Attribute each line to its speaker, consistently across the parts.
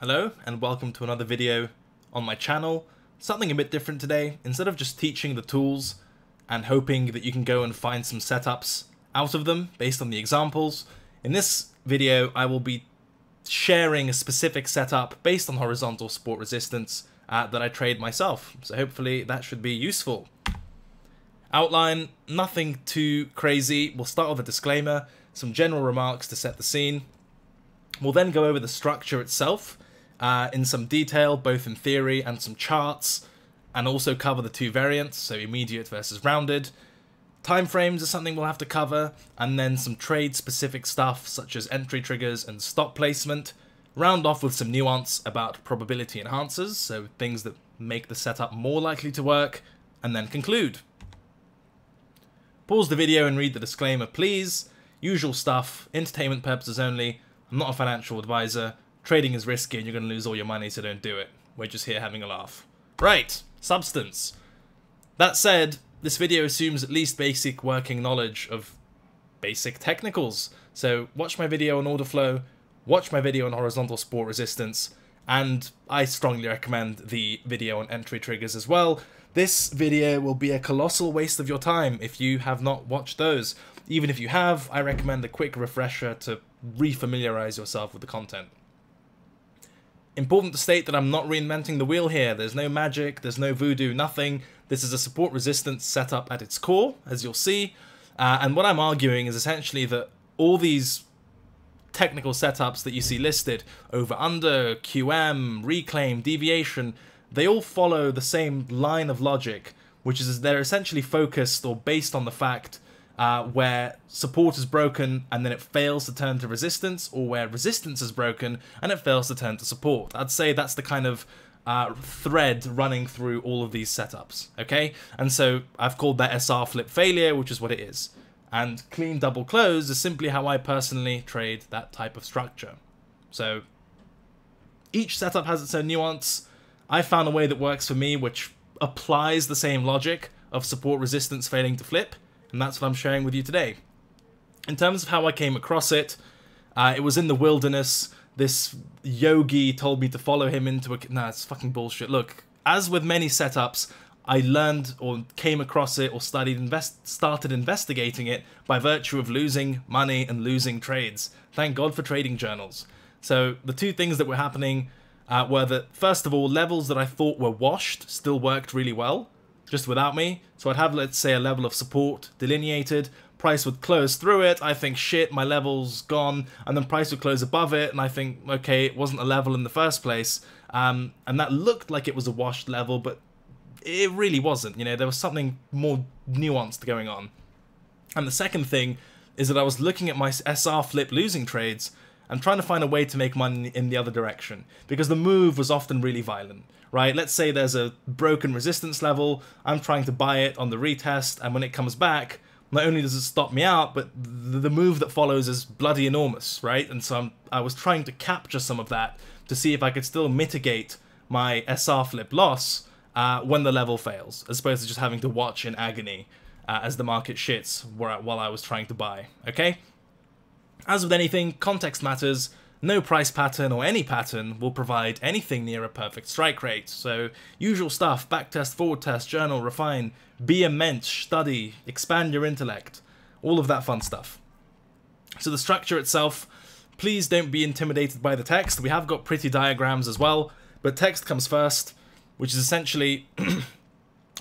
Speaker 1: Hello and welcome to another video on my channel. Something a bit different today. Instead of just teaching the tools and hoping that you can go and find some setups out of them based on the examples, in this video I will be sharing a specific setup based on horizontal support resistance that I trade myself. So hopefully that should be useful. Outline, nothing too crazy. We'll start with a disclaimer, some general remarks to set the scene. We'll then go over the structure itself in some detail, both in theory and some charts, and also cover the two variants, so immediate versus rounded. Timeframes is something we'll have to cover, and then some trade-specific stuff such as entry triggers and stop placement. Round off with some nuance about probability enhancers, so things that make the setup more likely to work, and then conclude. Pause the video and read the disclaimer, please. Usual stuff, entertainment purposes only. I'm not a financial advisor. Trading is risky and you're going to lose all your money, so don't do it. We're just here having a laugh. Right, substance. That said, this video assumes at least basic working knowledge of basic technicals. So watch my video on order flow, watch my video on horizontal support resistance, and I strongly recommend the video on entry triggers as well. This video will be a colossal waste of your time if you have not watched those. Even if you have, I recommend a quick refresher to re-familiarize yourself with the content. Important to state that I'm not reinventing the wheel here. There's no magic, there's no voodoo, nothing. This is a support resistance setup at its core, as you'll see. And what I'm arguing is essentially that all these technical setups that you see listed, over under, QM, reclaim, deviation, they all follow the same line of logic, which is they're essentially focused or based on the fact where support is broken and then it fails to turn to resistance, or where resistance is broken and it fails to turn to support. I'd say that's the kind of thread running through all of these setups, okay? And so I've called that SR flip failure, which is what it is. And clean double close is simply how I personally trade that type of structure. So each setup has its own nuance. I found a way that works for me, which applies the same logic of support resistance failing to flip, and that's what I'm sharing with you today. In terms of how I came across it, it was in the wilderness. This yogi told me to follow him into a... Nah, it's fucking bullshit. Look, as with many setups, I learned or came across it or started investigating it by virtue of losing money and losing trades. Thank God for trading journals. So the two things that were happening were that, first of all, levels that I thought were washed still worked really well, just without me. So I'd have, let's say, a level of support delineated, price would close through it, I think, shit, my level's gone, and then price would close above it, and I think, okay, it wasn't a level in the first place, and that looked like it was a washed level, but it really wasn't, you know, there was something more nuanced going on. And the second thing is that I was looking at my SR flip losing trades and trying to find a way to make money in the other direction, because the move was often really violent, right? Let's say there's a broken resistance level, I'm trying to buy it on the retest, and when it comes back, not only does it stop me out, but the move that follows is bloody enormous, right? And so I was trying to capture some of that to see if I could still mitigate my SR flip loss when the level fails, as opposed to just having to watch in agony as the market shits while I was trying to buy, okay? As with anything, context matters. No price pattern or any pattern will provide anything near a perfect strike rate. So usual stuff, backtest, forward test, journal, refine, be a mensch, study, expand your intellect, all of that fun stuff. So the structure itself, please don't be intimidated by the text. We have got pretty diagrams as well, but text comes first, which is essentially,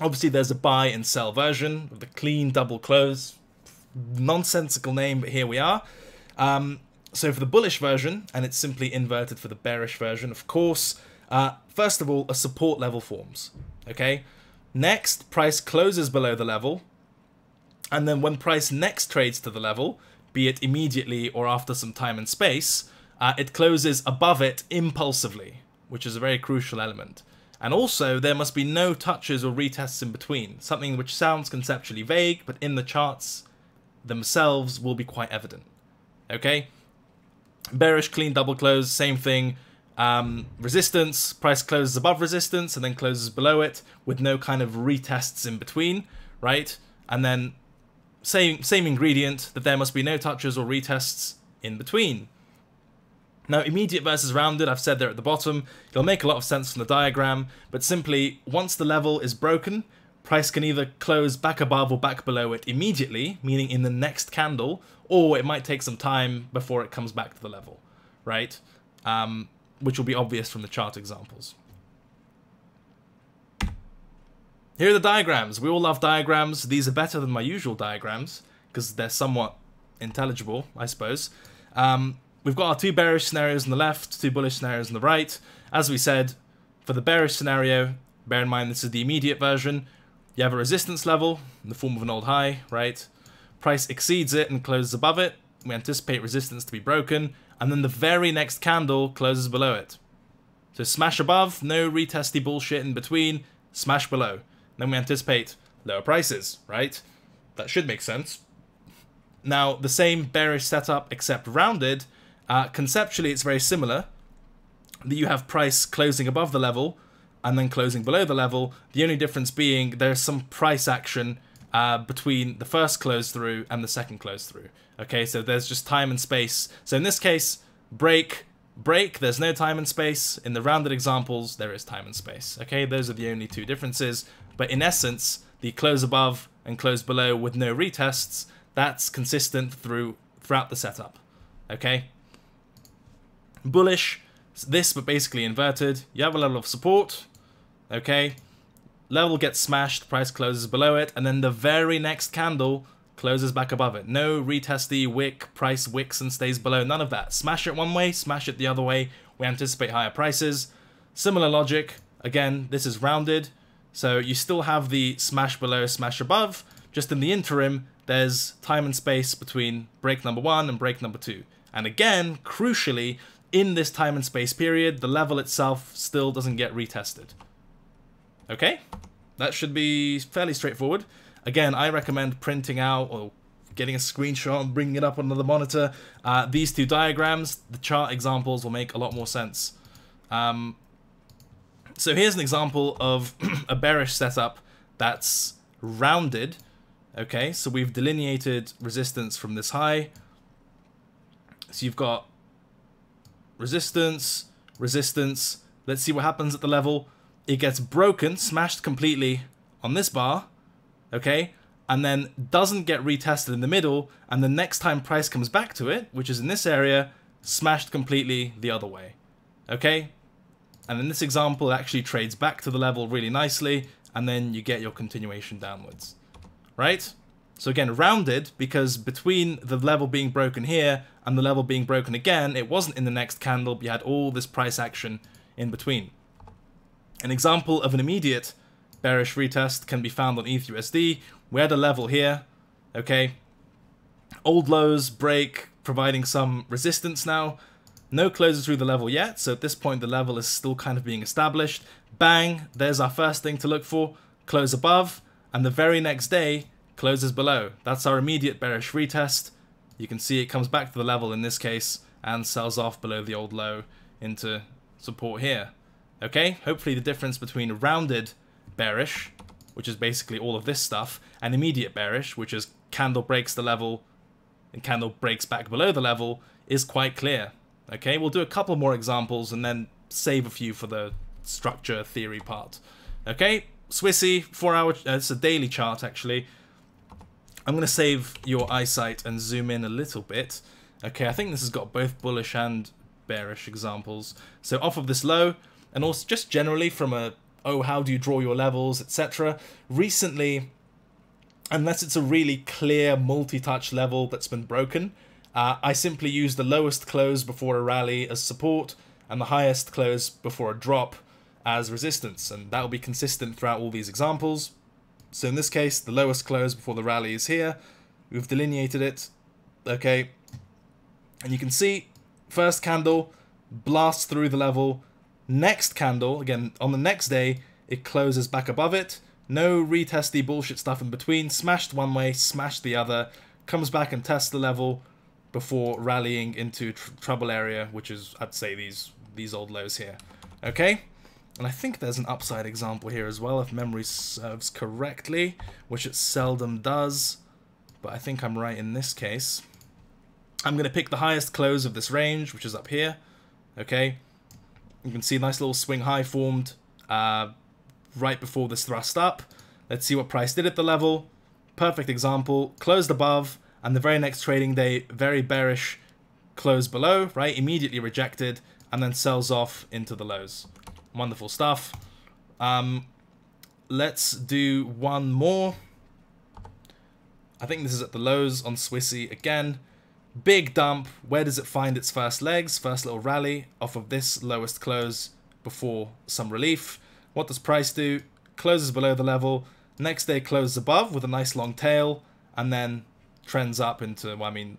Speaker 1: obviously there's a buy and sell version of the clean double close. Nonsensical name, but here we are. So for the bullish version, and it's simply inverted for the bearish version, of course, first of all, a support level forms, okay? Next, price closes below the level, and then when price next trades to the level, be it immediately or after some time and space, it closes above it impulsively, which is a very crucial element. And also, there must be no touches or retests in between, something which sounds conceptually vague, but in the charts themselves will be quite evident, okay? Bearish clean double close, same thing. Resistance, price closes above resistance and then closes below it with no kind of retests in between, right? And then same ingredient, that there must be no touches or retests in between. Now, immediate versus rounded, I've said there at the bottom, it'll make a lot of sense from the diagram, but simply, once the level is broken, price can either close back above or back below it immediately, meaning in the next candle, or it might take some time before it comes back to the level, right? Which will be obvious from the chart examples. Here are the diagrams. We all love diagrams. These are better than my usual diagrams, because they're somewhat intelligible, I suppose. We've got our two bearish scenarios on the left, two bullish scenarios on the right. As we said, for the bearish scenario, bear in mind this is the immediate version, you have a resistance level in the form of an old high, right? Price exceeds it and closes above it. We anticipate resistance to be broken, and then the very next candle closes below it. So smash above, no retesty bullshit in between, smash below. Then we anticipate lower prices, right? That should make sense. Now, the same bearish setup except rounded, conceptually it's very similar, that you have price closing above the level and then closing below the level, the only difference being there's some price action between the first close through and the second close through. Okay, so there's just time and space. So in this case, break, there's no time and space. In the rounded examples, there is time and space. Okay, those are the only two differences. But in essence, the close above and close below with no retests, that's consistent throughout the setup. Okay? Bullish, this but basically inverted. You have a level of support. Okay? Level gets smashed, price closes below it, and then the very next candle closes back above it. No retesty wick, price wicks and stays below, none of that. Smash it one way, smash it the other way, we anticipate higher prices. Similar logic, again, this is rounded, so you still have the smash below, smash above, just in the interim, there's time and space between break number 1 and break number 2. And again, crucially, in this time and space period, the level itself still doesn't get retested. Okay? That should be fairly straightforward. Again, I recommend printing out or getting a screenshot and bringing it up on another monitor. These two diagrams, the chart examples will make a lot more sense. So here's an example of a bearish setup that's rounded. Okay, so we've delineated resistance from this high. So you've got resistance, resistance. Let's see what happens at the level. It gets broken, smashed completely on this bar, okay, and then doesn't get retested in the middle, and the next time price comes back to it, which is in this area, smashed completely the other way, okay? And in this example, it actually trades back to the level really nicely, and then you get your continuation downwards, right? So again, rounded, because between the level being broken here and the level being broken again, it wasn't in the next candle, but you had all this price action in between. An example of an immediate bearish retest can be found on ETHUSD. We had a level here, okay? Old lows, break, providing some resistance now. No closes through the level yet, so at this point the level is still kind of being established. Bang, there's our first thing to look for. Close above, and the very next day, closes below. That's our immediate bearish retest. You can see it comes back to the level in this case and sells off below the old low into support here. Okay, hopefully the difference between rounded bearish, which is basically all of this stuff, and immediate bearish, which is candle breaks the level and candle breaks back below the level, is quite clear. Okay, we'll do a couple more examples and then save a few for the structure theory part. Okay, Swissy, 4 hour, it's a daily chart actually. I'm going to save your eyesight and zoom in a little bit. Okay, I think this has got both bullish and bearish examples. So off of this low, and also just generally from a, oh, how do you draw your levels, etc. Recently, unless it's a really clear multi-touch level that's been broken, I simply use the lowest close before a rally as support and the highest close before a drop as resistance, and that will be consistent throughout all these examples. So in this case, the lowest close before the rally is here. We've delineated it, okay, and you can see first candle blasts through the level. Next candle, again, on the next day, it closes back above it. No retesty bullshit stuff in between. Smashed one way, smashed the other. Comes back and tests the level before rallying into trouble area, which is, I'd say, these old lows here. Okay? And I think there's an upside example here as well, if memory serves correctly, which it seldom does. But I think I'm right in this case. I'm going to pick the highest close of this range, which is up here. Okay, you can see a nice little swing high formed right before this thrust up. Let's see what price did at the level. Perfect example, closed above, and the very next trading day, very bearish close below, right? Immediately rejected, and then sells off into the lows. Wonderful stuff. Let's do one more. I think this is at the lows on Swissy again. Big dump. Where does it find its first legs? First little rally off of this lowest close before some relief. What does price do? Closes below the level. Next day closes above with a nice long tail, and then trends up into, well, I mean,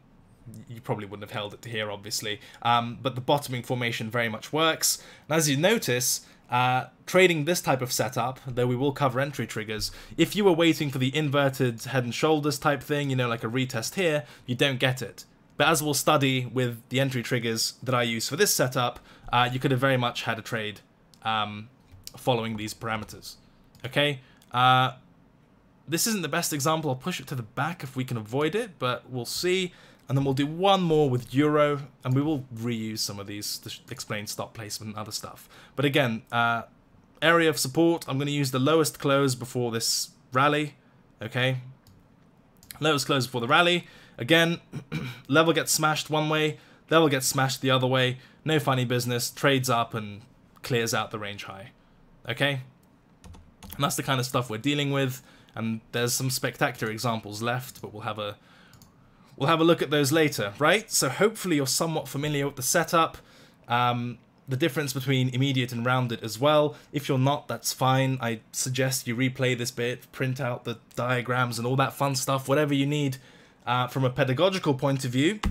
Speaker 1: you probably wouldn't have held it to here, obviously. But the bottoming formation very much works. And as you notice, trading this type of setup, though we will cover entry triggers, if you were waiting for the inverted head and shoulders type thing, you know, like a retest here, you don't get it. But as we'll study with the entry triggers that I use for this setup, you could have very much had a trade following these parameters. Okay? This isn't the best example. I'll push it to the back if we can avoid it, but we'll see. And then we'll do one more with Euro, and we will reuse some of these to explain stop placement and other stuff. But again, area of support, I'm going to use the lowest close before this rally. Okay? Lowest close before the rally. Again, level gets smashed one way, level gets smashed the other way. No funny business. Trades up and clears out the range high. Okay? And that's the kind of stuff we're dealing with. And there's some spectacular examples left, but we'll have a look at those later, right? So hopefully you're somewhat familiar with the setup, the difference between immediate and rounded as well. If you're not, that's fine. I suggest you replay this bit, print out the diagrams and all that fun stuff, whatever you need from a pedagogical point of view.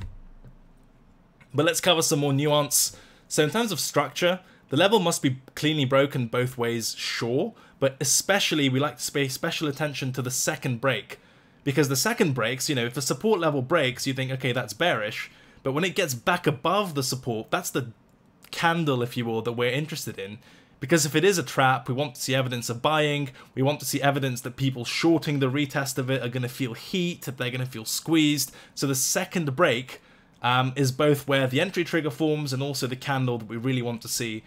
Speaker 1: But let's cover some more nuance. So in terms of structure, the level must be cleanly broken both ways, sure, but especially we like to pay special attention to the second break. Because the second breaks, you know, if the support level breaks, you think, okay, that's bearish. But when it gets back above the support, that's the candle, if you will, that we're interested in. Because if it is a trap, we want to see evidence of buying. We want to see evidence that people shorting the retest of it are going to feel heat, that they're going to feel squeezed. So the second break is both where the entry trigger forms and also the candle that we really want to see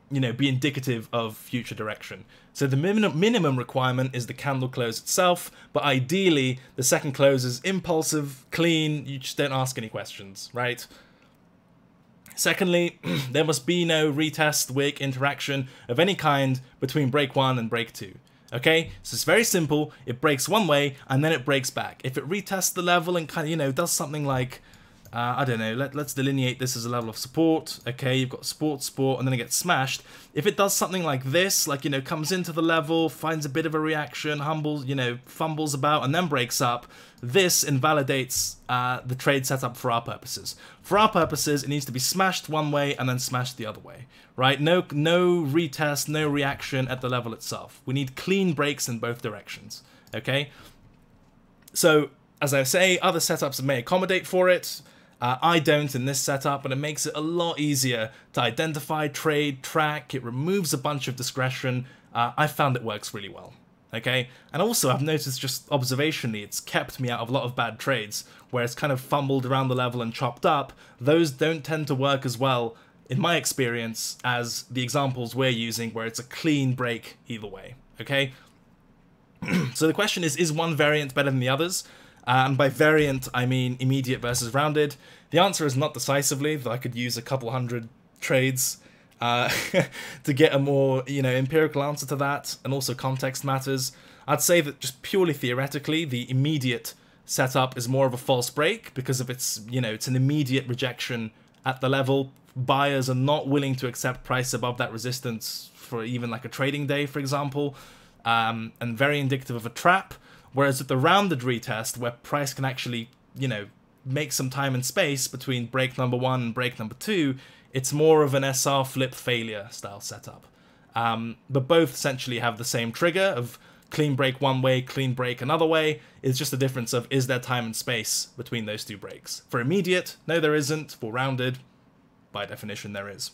Speaker 1: you know, be indicative of future direction. So the minimum requirement is the candle close itself, but ideally the second close is impulsive, clean, you just don't ask any questions, right? Secondly, there must be no retest, wick, interaction of any kind between break 1 and break 2. Okay, so it's very simple. It breaks one way and then it breaks back. If it retests the level and kind of, you know, does something like, I don't know, let's delineate this as a level of support. Okay, you've got support, and then it gets smashed. If it does something like this, like, you know, comes into the level, finds a bit of a reaction, humbles, you know, fumbles about, and then breaks up, this invalidates the trade setup for our purposes. For our purposes, it needs to be smashed one way and then smashed the other way, right? No retest, no reaction at the level itself. We need clean breaks in both directions, okay? So, as I say, other setups may accommodate for it. I don't in this setup, but it makes it a lot easier to identify, trade, track. It removes a bunch of discretion. I found it works really well. Okay, and also I've noticed just observationally, it's kept me out of a lot of bad trades where it's kind of fumbled around the level and chopped up. Those don't tend to work as well, in my experience, as the examples we're using where it's a clean break either way. Okay, so the question is one variant better than the others? And by variant, I mean immediate versus rounded. The answer is not decisively, though I could use a couple hundred trades to get a more, you know, empirical answer to that, and also context matters. I'd say that just purely theoretically, the immediate setup is more of a false break because of its, you know, it's an immediate rejection at the level. Buyers are not willing to accept price above that resistance for even like a trading day, for example, and very indicative of a trap. Whereas at the rounded retest, where price can actually, you know, make some time and space between break number 1 and break number 2, it's more of an SR flip failure style setup. But both essentially have the same trigger of clean break one way, clean break another way. It's just a difference of, is there time and space between those two breaks? For immediate, no there isn't. For rounded, by definition there is.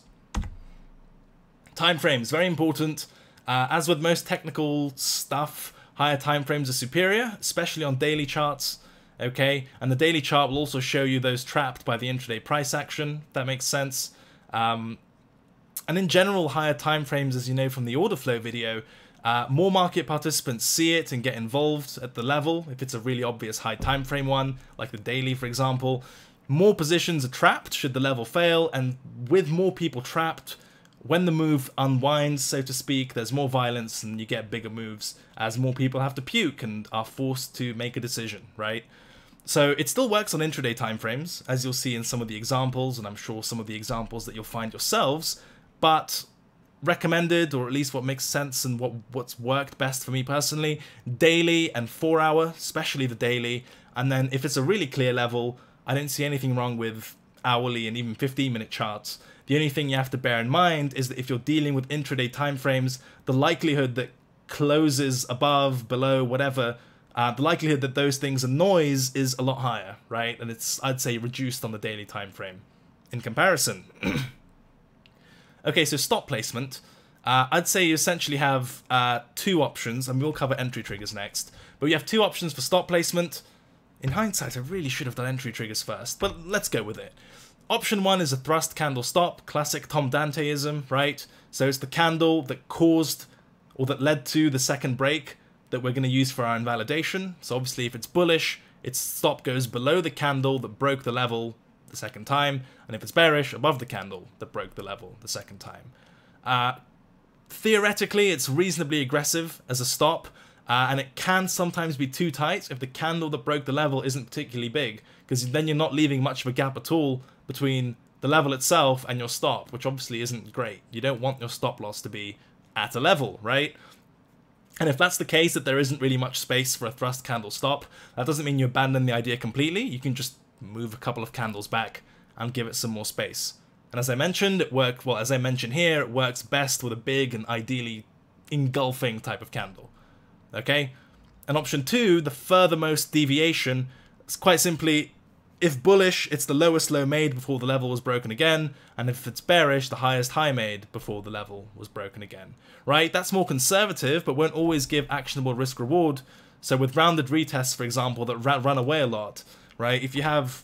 Speaker 1: Time frames, very important. As with most technical stuff, higher time frames are superior, especially on daily charts. okay? And the daily chart will also show you those trapped by the intraday price action, if that makes sense. And in general, higher time frames, as you know from the order flow video, more market participants see it and get involved at the level, if it's a really obvious high time frame one, like the daily, for example. More positions are trapped should the level fail, and with more people trapped, when the move unwinds, so to speak, there's more violence and you get bigger moves as more people have to puke and are forced to make a decision, right? So it still works on intraday timeframes, as you'll see in some of the examples, and I'm sure some of the examples that you'll find yourselves, but recommended, or at least what makes sense and what's worked best for me personally, daily and 4 hour, especially the daily, and then if it's a really clear level, I don't see anything wrong with hourly and even 15-minute charts. The only thing you have to bear in mind is that if you're dealing with intraday timeframes, the likelihood that closes above, below, whatever, the likelihood that those things are noise is a lot higher, right? And it's, I'd say, reduced on the daily time frame in comparison. Okay, so stop placement. I'd say you essentially have two options, and we'll cover entry triggers next. But you have two options for stop placement. In hindsight, I really should have done entry triggers first, but let's go with it. Option 1 is a thrust candle stop, classic Tom Danteism, right? So it's the candle that caused, or that led to the second break that we're going to use for our invalidation. So obviously if it's bullish, its stop goes below the candle that broke the level the second time, and if it's bearish, above the candle that broke the level the second time. Theoretically, it's reasonably aggressive as a stop, and it can sometimes be too tight if the candle that broke the level isn't particularly big, because then you're not leaving much of a gap at all between the level itself and your stop, which obviously isn't great. You don't want your stop loss to be at a level, right? And if that's the case, that there isn't really much space for a thrust candle stop, that doesn't mean you abandon the idea completely. You can just move a couple of candles back and give it some more space. And as I mentioned, as I mentioned here, it works best with a big and ideally engulfing type of candle. Okay? And option 2, the furthermost deviation, is quite simply, if bullish, it's the lowest low made before the level was broken again, and if it's bearish, the highest high made before the level was broken again. Right? That's more conservative, but won't always give actionable risk reward. So with rounded retests, for example, that run away a lot, right? If you have,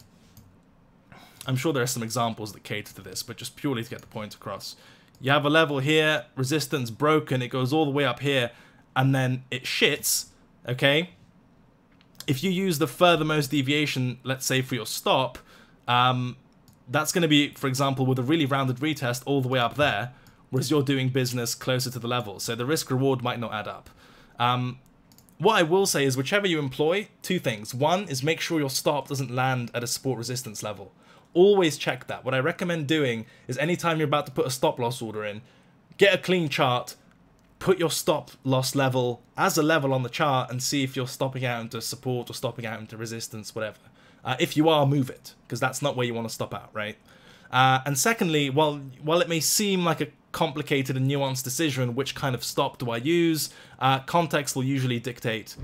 Speaker 1: I'm sure there are some examples that cater to this, but just purely to get the point across. You have a level here, resistance broken, it goes all the way up here, and then it shits, okay? If you use the furthermost deviation, let's say for your stop, that's going to be, for example, with a really rounded retest all the way up there, whereas you're doing business closer to the level. So the risk reward might not add up. What I will say is whichever you employ, two things. One is make sure your stop doesn't land at a support resistance level. Always check that. What I recommend doing is anytime you're about to put a stop loss order in, get a clean chart, put your stop loss level as a level on the chart and see if you're stopping out into support or stopping out into resistance, whatever. If you are, move it, because that's not where you want to stop out, right? And secondly, while it may seem like a complicated and nuanced decision, which kind of stop do I use, context will usually dictate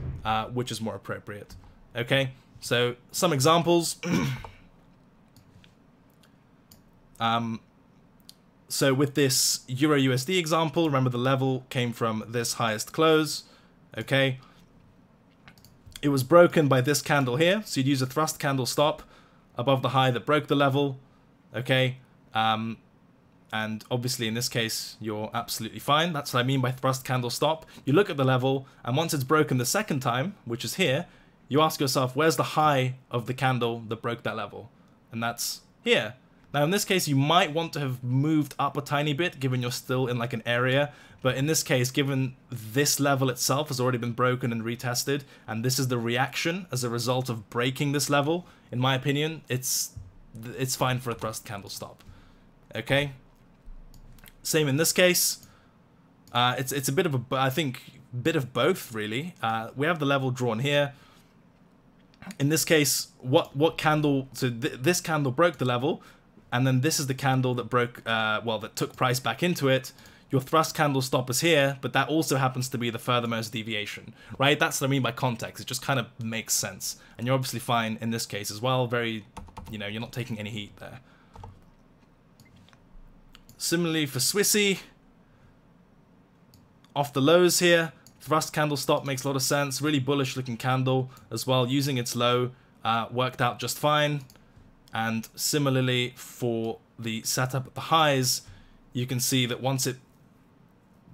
Speaker 1: which is more appropriate. Okay, so some examples. So with this Euro USD example, remember the level came from this highest close, okay? It was broken by this candle here, so you'd use a thrust candle stop above the high that broke the level, okay? And obviously in this case, you're absolutely fine. That's what I mean by thrust candle stop. You look at the level, and once it's broken the second time, which is here, you ask yourself, where's the high of the candle that broke that level? And that's here. Now in this case, you might want to have moved up a tiny bit, given you're still in like an area. But in this case, given this level itself has already been broken and retested, and this is the reaction as a result of breaking this level, in my opinion, it's fine for a thrust candle stop. Okay? Same in this case. It's a bit of a, I think, bit of both, really. We have the level drawn here. In this case, what candle, so this candle broke the level, and then this is the candle that broke, well, that took price back into it. Your thrust candle stop is here, but that also happens to be the furthermost deviation, right? That's what I mean by context. It just kind of makes sense. And you're obviously fine in this case as well. Very, you know, you're not taking any heat there. Similarly for Swissy, off the lows here, thrust candle stop makes a lot of sense. Really bullish looking candle as well, using its low worked out just fine. And similarly for the setup at the highs, you can see that once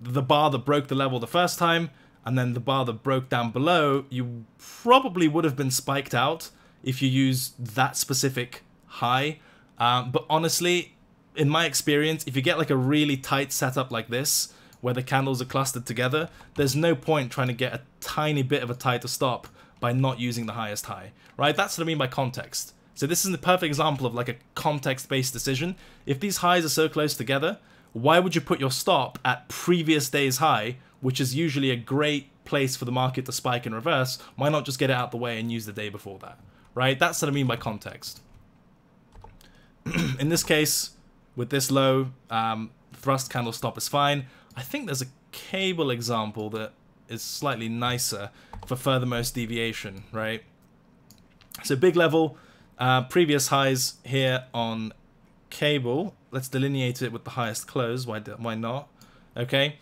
Speaker 1: the bar that broke the level the first time, and then the bar that broke down below, you probably would have been spiked out if you use that specific high. But honestly, in my experience, if you get like a really tight setup like this, where the candles are clustered together, there's no point trying to get a tiny bit of a tighter stop by not using the highest high, right? That's what I mean by context. So this is the perfect example of like a context-based decision. If these highs are so close together, why would you put your stop at previous day's high, which is usually a great place for the market to spike in reverse? Why not just get it out the way and use the day before that, right? That's what I mean by context. In this case, with this low, thrust candle stop is fine. I think there's a cable example that is slightly nicer for furthermost deviation, right? So big level, previous highs here on cable. Let's delineate it with the highest close. Why not? Okay.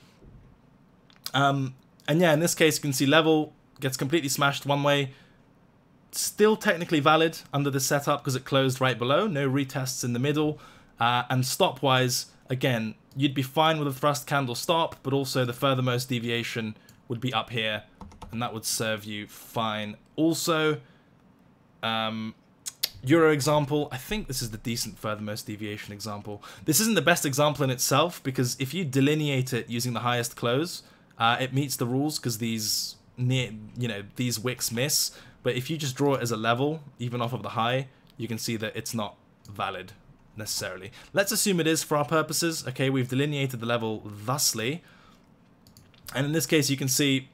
Speaker 1: And yeah, in this case, you can see level gets completely smashed one way. Still technically valid under the setup because it closed right below. No retests in the middle. And stop-wise, again, you'd be fine with a thrust candle stop, but also the furthermost deviation would be up here, and that would serve you fine. Also, Euro example, I think this is the decent furthermost deviation example. This isn't the best example in itself, because if you delineate it using the highest close, it meets the rules because these wicks miss. But if you just draw it as a level, even off of the high, you can see that it's not valid necessarily. Let's assume it is for our purposes. Okay, we've delineated the level thusly. And in this case, you can see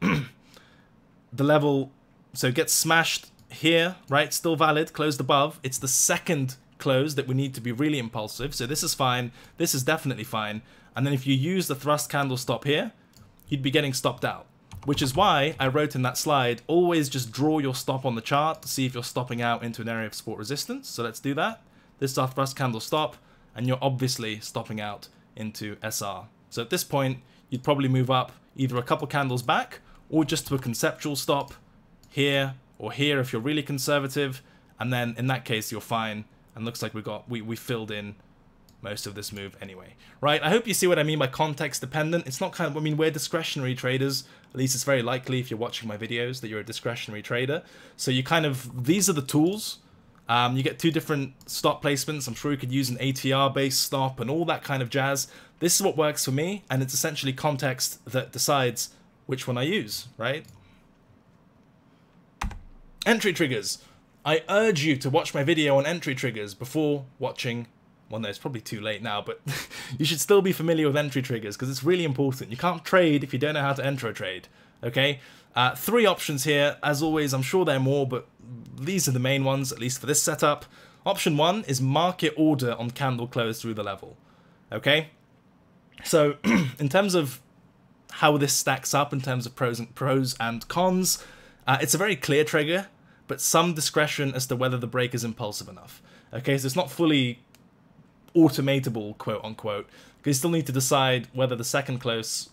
Speaker 1: the level, so it gets smashed here, right? Still valid, closed above. It's the second close that we need to be really impulsive. So this is fine. This is definitely fine. And then if you use the thrust candle stop here, you'd be getting stopped out. Which is why I wrote in that slide, always just draw your stop on the chart to see if you're stopping out into an area of support resistance. So let's do that. This is our thrust candle stop, and you're obviously stopping out into SR. So at this point, you'd probably move up either a couple candles back, or just to a conceptual stop here or here if you're really conservative, and then in that case you're fine. And looks like we filled in most of this move anyway, right? I hope you see what I mean by context dependent. It's not kind of, I mean, we're discretionary traders. At least it's very likely if you're watching my videos that you're a discretionary trader. So you kind of, these are the tools. You get two different stop placements. I'm sure you could use an ATR-based stop and all that kind of jazz. This is what works for me, and it's essentially context that decides which one I use, right? Entry triggers. I urge you to watch my video on entry triggers before watching. Well, no, it's probably too late now, but you should still be familiar with entry triggers because it's really important. You can't trade if you don't know how to enter a trade, okay? 3 options here. As always, I'm sure there are more, but these are the main ones, at least for this setup. Option 1 is market order on candle close through the level, okay? So in terms of how this stacks up in terms of pros and cons, it's a very clear trigger, but some discretion as to whether the break is impulsive enough. Okay, so it's not fully automatable, quote unquote, because you still need to decide whether the second close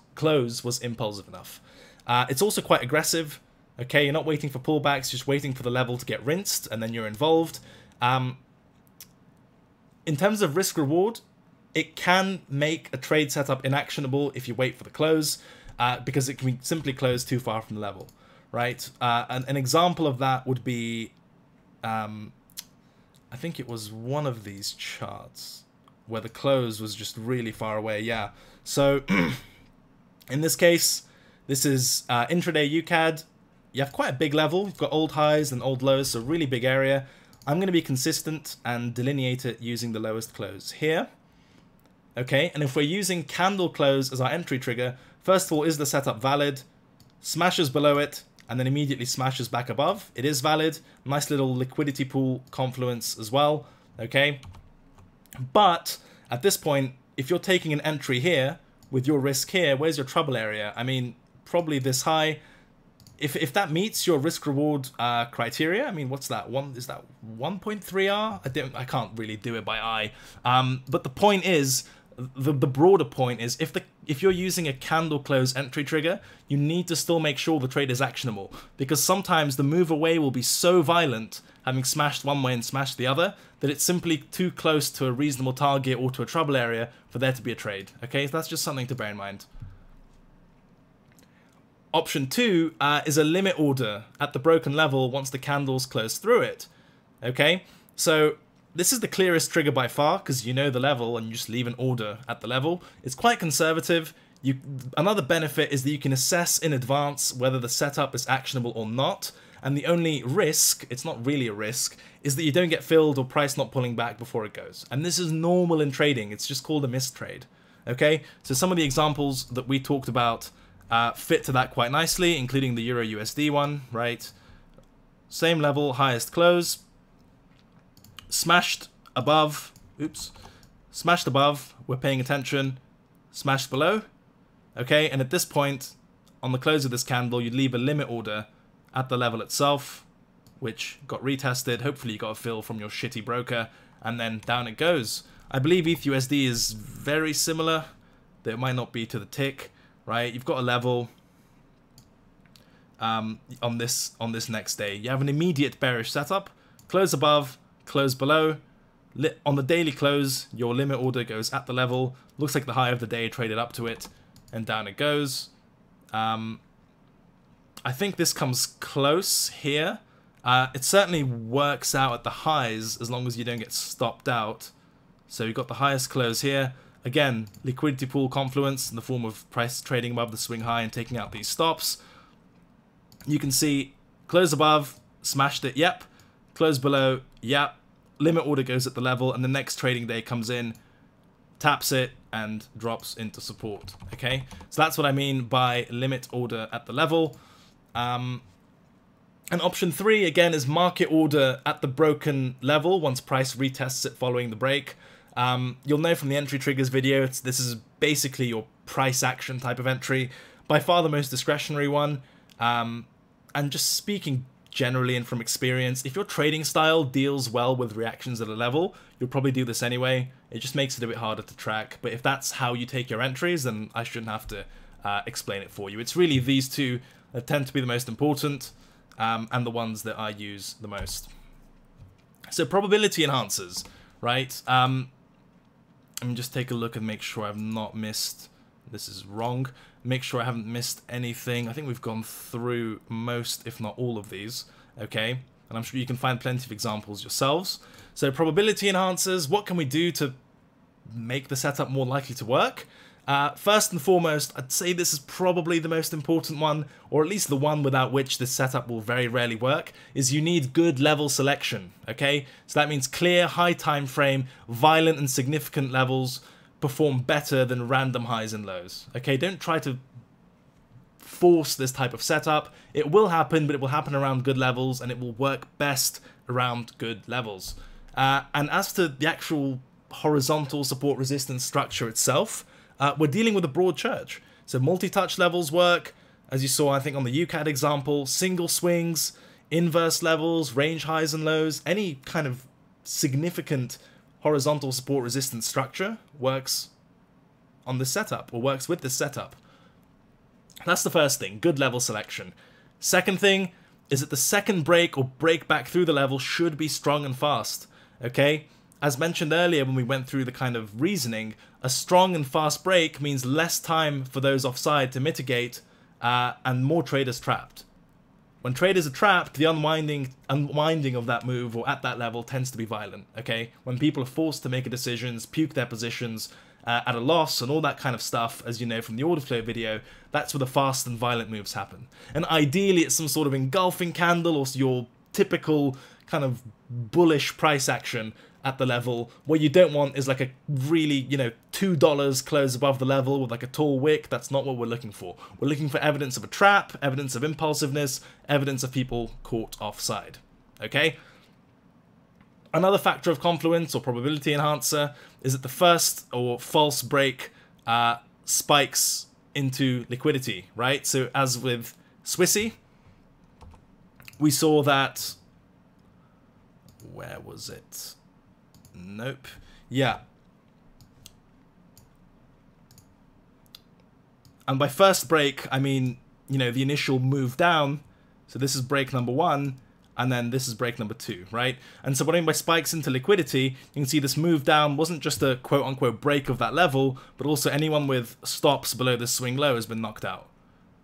Speaker 1: was impulsive enough. It's also quite aggressive. Okay, you're not waiting for pullbacks, just waiting for the level to get rinsed, and then you're involved. In terms of risk reward, it can make a trade setup inactionable if you wait for the close, because it can simply close too far from the level, right? An example of that would be, I think it was one of these charts where the close was just really far away. Yeah, so in this case, this is intraday UCAD. You have quite a big level. You've got old highs and old lows, so really big area. I'm going to be consistent and delineate it using the lowest close here. Okay, and if we're using candle close as our entry trigger, first of all, is the setup valid? Smashes below it, and then immediately smashes back above. It is valid. Nice little liquidity pool confluence as well. Okay, but at this point, if you're taking an entry here with your risk here, where's your trouble area? I mean, probably this high. If that meets your risk reward criteria, I mean, what's that? Is that 1.3R? I can't really do it by eye. But the point is, the broader point is, if you're using a candle close entry trigger, you need to still make sure the trade is actionable, because sometimes the move away will be so violent having smashed one way and smashed the other, that it's simply too close to a reasonable target or to a trouble area for there to be a trade. Okay, so that's just something to bear in mind. Option 2 is a limit order at the broken level once the candles close through it. Okay, so this is the clearest trigger by far because you know the level and you just leave an order at the level. It's quite conservative. Another benefit is that you can assess in advance whether the setup is actionable or not. And the only risk, it's not really a risk, is that you don't get filled or price not pulling back before it goes. And this is normal in trading. It's just called a mistrade. Okay, so some of the examples that we talked about fit to that quite nicely, including the Euro USD one, right? Same level, highest close. Smashed above, smashed above, we're paying attention, smashed below, okay, and at this point, on the close of this candle, you'd leave a limit order at the level itself, which got retested, hopefully you got a fill from your shitty broker, and then down it goes. I believe ETH USD is very similar, though it might not be to the tick, right? You've got a level on this next day. You have an immediate bearish setup, close above, close below. On the daily close, your limit order goes at the level. Looks like the high of the day traded up to it, and down it goes. I think this comes close here. It certainly works out at the highs as long as you don't get stopped out. So you've got the highest close here. Again, liquidity pool Confluence in the form of price trading above the swing high and taking out these stops. You can see close above, smashed it, yep. Close below, yep. Limit order goes at the level, and the next trading day comes in, taps it, and drops into support. Okay, so that's what I mean by limit order at the level. And option 3 again is market order at the broken level once price retests it following the break. You'll know from the entry triggers video, this is basically your price action type of entry, by far the most discretionary one. And just speaking generally and from experience, if your trading style deals well with reactions at a level, you'll probably do this anyway. It just makes it a bit harder to track. But if that's how you take your entries, then I shouldn't have to explain it for you. It's really these two that tend to be the most important and the ones that I use the most. So probability enhancers, right? Let me just take a look and make sure I've not missed. This is wrong. Make sure I haven't missed anything. I think we've gone through most, if not all of these, okay? And I'm sure you can find plenty of examples yourselves. So probability enhancers, what can we do to make the setup more likely to work? First and foremost, I'd say this is probably the most important one, or at least the one without which this setup will very rarely work, is you need good level selection, okay? So that means clear, high time frame, violent and significant levels perform better than random highs and lows. Okay, don't try to force this type of setup. It will happen, but it will happen around good levels, and it will work best around good levels. And as to the actual horizontal support resistance structure itself, we're dealing with a broad church. So multi-touch levels work, as you saw, I think, on the UCAD example, single swings, inverse levels, range highs and lows, any kind of significant horizontal support resistance structure works on this setup, or works with this setup. That's the first thing, good level selection. Second thing is that the second break or break back through the level should be strong and fast, okay? As mentioned earlier when we went through the kind of reasoning, a strong and fast break means less time for those offside to mitigate and more traders trapped. When traders are trapped, the unwinding of that move or at that level tends to be violent, okay? When people are forced to make decisions, puke their positions at a loss and all that kind of stuff, as you know from the order flow video, that's where the fast and violent moves happen. And ideally it's some sort of engulfing candle or your typical kind of bullish price action at the level. What you don't want is like a really, you know, $2 close above the level with like a tall wick. That's not what we're looking for. We're looking for evidence of a trap, evidence of impulsiveness, evidence of people caught offside. Okay? Another factor of Confluence or probability enhancer is that the first or false break spikes into liquidity, right? So as with Swissy, we saw that, where was it? Nope. Yeah. And by first break, I mean, you know, the initial move down. So this is break number 1. and then this is break number 2, right? And so what I mean by spikes into liquidity, you can see this move down wasn't just a quote-unquote break of that level, but also anyone with stops below this swing low has been knocked out,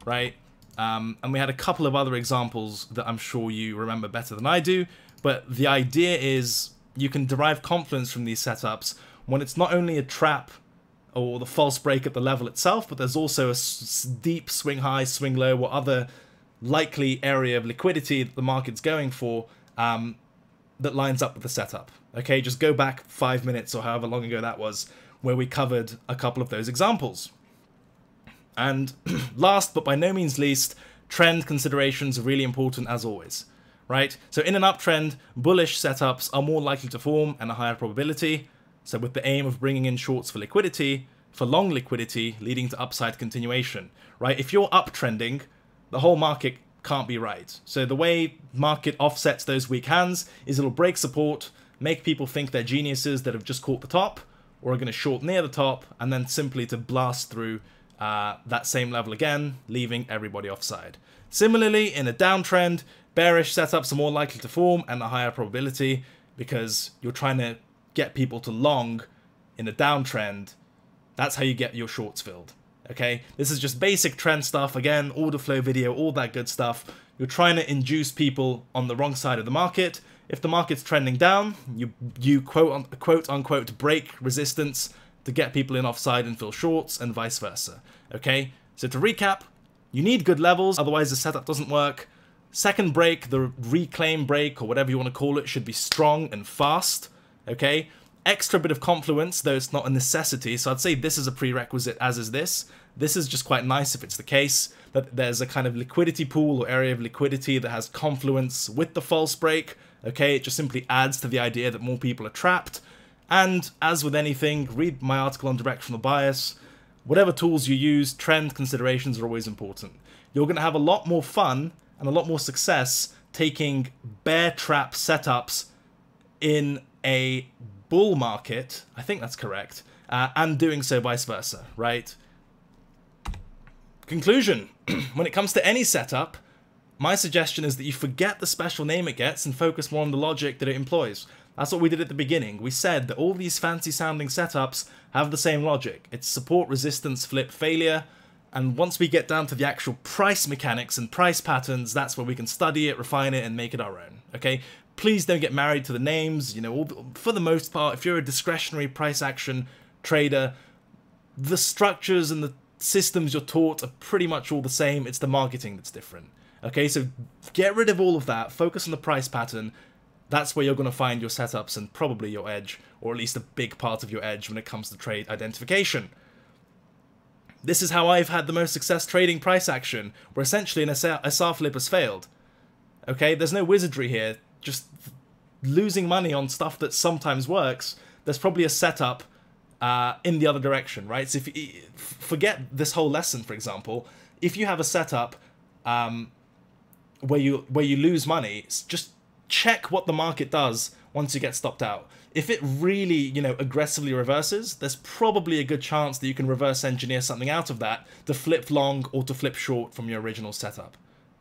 Speaker 1: right? And we had a couple of other examples that I'm sure you remember better than I do, but the idea is you can derive confluence from these setups when it's not only a trap or the false break at the level itself, but there's also a deep swing high, swing low, or other likely area of liquidity that the market's going for that lines up with the setup. Okay, just go back 5 minutes or however long ago that was, where we covered a couple of those examples. And last, but by no means least, trend considerations are really important as always, right? So in an uptrend, bullish setups are more likely to form and a higher probability. So with the aim of bringing in shorts for liquidity, for long liquidity, leading to upside continuation, right? If you're uptrending, the whole market can't be right. So the way market offsets those weak hands is it'll break support, make people think they're geniuses that have just caught the top, or are going to short near the top, and then simply to blast through that same level again, leaving everybody offside. Similarly, in a downtrend, bearish setups are more likely to form and a higher probability because you're trying to get people to long in a downtrend. That's how you get your shorts filled. Okay, this is just basic trend stuff. Again, order flow video, all that good stuff. You're trying to induce people on the wrong side of the market. If the market's trending down, you quote unquote break resistance to get people in offside and fill shorts, and vice versa. Okay, so to recap, you need good levels, otherwise the setup doesn't work. Second break, the reclaim break, or whatever you want to call it, should be strong and fast. Okay, extra bit of confluence, though it's not a necessity, so I'd say this is a prerequisite, as is this. This is just quite nice if it's the case, that there's a kind of liquidity pool or area of liquidity that has confluence with the false break. Okay, it just simply adds to the idea that more people are trapped. And as with anything, read my article on directional bias. Whatever tools you use, trend considerations are always important. You're going to have a lot more fun and a lot more success taking bear trap setups in a bull market, I think that's correct, and doing so vice versa, right? Conclusion. When it comes to any setup, my suggestion is that you forget the special name it gets and focus more on the logic that it employs. That's what we did at the beginning. We said that all these fancy sounding setups have the same logic. It's support, resistance, flip, failure. And once we get down to the actual price mechanics and price patterns, that's where we can study it, refine it, and make it our own. Okay? Please don't get married to the names. You know, for the most part, if you're a discretionary price action trader, the structures and the systems you're taught are pretty much all the same. It's the marketing that's different. Okay, so get rid of all of that. Focus on the price pattern. That's where you're going to find your setups and probably your edge, or at least a big part of your edge when it comes to trade identification. This is how I've had the most success trading price action, where essentially an SR flip has failed. Okay, there's no wizardry here, just losing money on stuff that sometimes works. There's probably a setup in the other direction, right? So if you forget this whole lesson, for example, if you have a setup where you lose money, just check what the market does once you get stopped out. If it really, you know, aggressively reverses, there's probably a good chance that you can reverse engineer something out of that to flip long or to flip short from your original setup.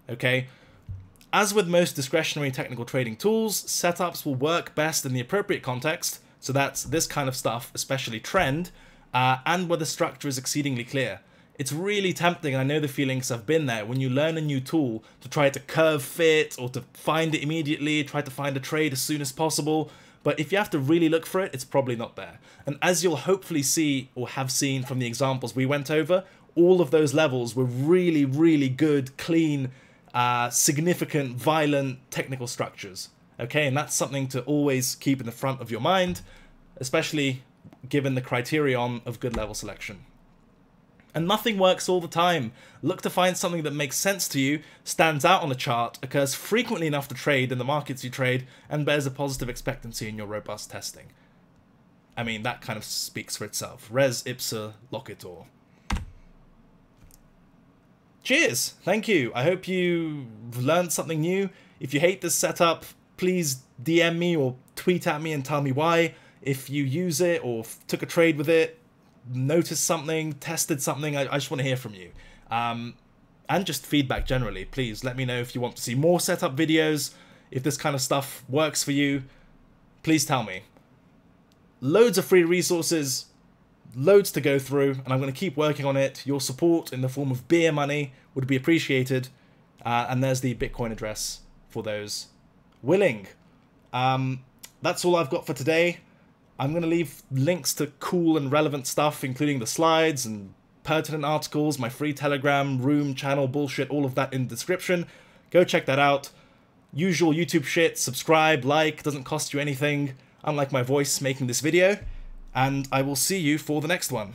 Speaker 1: Okay? As with most discretionary technical trading tools, setups will work best in the appropriate context, so that's this kind of stuff, especially trend, and where the structure is exceedingly clear. It's really tempting, I know the feelings have been there, when you learn a new tool to try to curve fit or to find it immediately, try to find a trade as soon as possible. But if you have to really look for it, it's probably not there. And as you'll hopefully see or have seen from the examples we went over, all of those levels were really, really good, clean, significant, violent technical structures. Okay, and that's something to always keep in the front of your mind, especially given the criterion of good level selection. And nothing works all the time. Look to find something that makes sense to you, stands out on a chart, occurs frequently enough to trade in the markets you trade, and bears a positive expectancy in your robust testing. I mean, that kind of speaks for itself. Res ipsa loquitur. Cheers! Thank you. I hope you learned something new. If you hate this setup, please DM me or tweet at me and tell me why. If you use it or took a trade with it, noticed something, tested something, I just want to hear from you. And just feedback generally. Please let me know if you want to see more setup videos, If this kind of stuff works for you, please tell me. Loads of free resources, loads to go through, and I'm going to keep working on it. Your support in the form of beer money would be appreciated. And there's the Bitcoin address for those willing. That's all I've got for today. I'm going to leave links to cool and relevant stuff, including the slides and pertinent articles, my free Telegram, room, channel, bullshit, all of that in the description. Go check that out. Usual YouTube shit, subscribe, like, doesn't cost you anything, unlike my voice making this video. And I will see you for the next one.